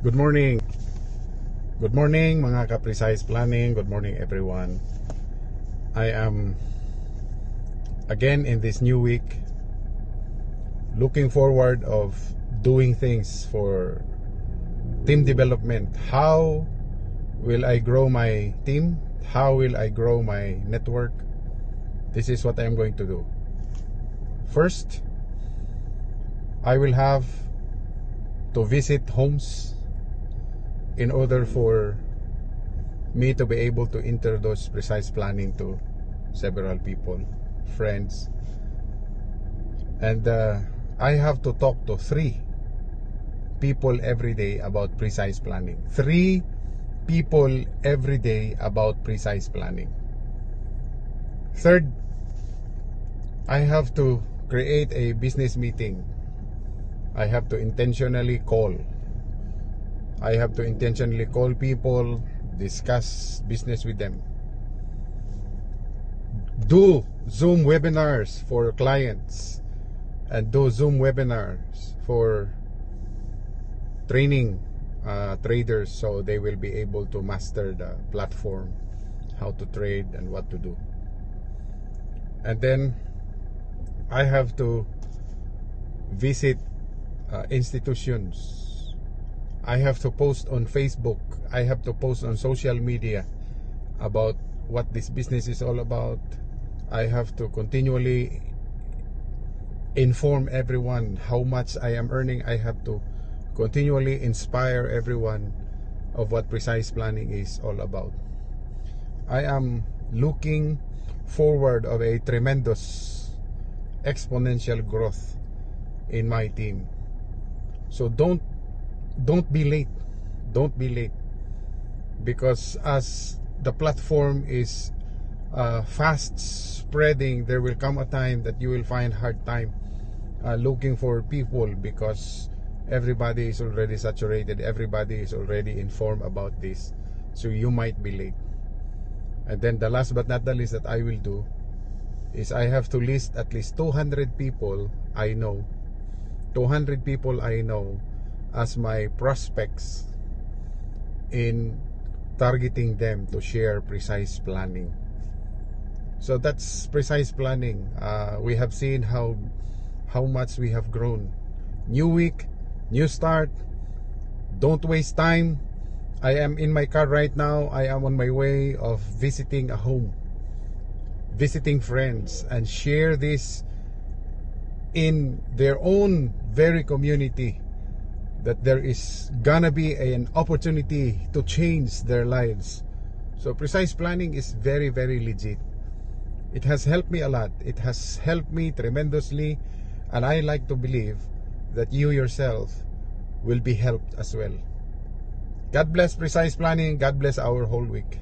Good morning. Good morning mga ka-Precise Planning. Good morning everyone. I am again in this new week looking forward of doing things for team development. How will I grow my team? How will I grow my network? This is what I am going to do. First, I will have to visit homes in order for me to be able to introduce precise planning to several people, friends. And I have to talk to 3 people every day about precise planning. 3 people every day about precise planning. Third, I have to create a business meeting. I have to intentionally call. I have to intentionally call people, discuss business with them. Do Zoom webinars for clients and do Zoom webinars for training traders so they will be able to master the platform, how to trade and what to do. And then I have to visit institutions. I have to post on Facebook. I have to post on social media about what this business is all about. I have to continually inform everyone how much I am earning. I have to continually inspire everyone of what precise planning is all about. I am looking forward of a tremendous exponential growth in my team. So don't be late. Don't be late, because as the platform is fast spreading, there will come a time that you will find hard time looking for people, because everybody is already saturated, everybody is already informed about this, so you might be late. And then the last but not the least that I will do is I have to list at least 200 people I know, 200 people I know as my prospects in targeting them to share precise planning. So that's precise planning. We have seen how much we have grown. New week, new start. Don't waste time. I am in my car right now. I am on my way of visiting a home, visiting friends, and share this in their own very community, that there is gonna be an opportunity to change their lives. So precise planning is very, very legit. It has helped me a lot. It has helped me tremendously, and I like to believe that you yourself will be helped as well. God bless precise planning. God bless our whole week.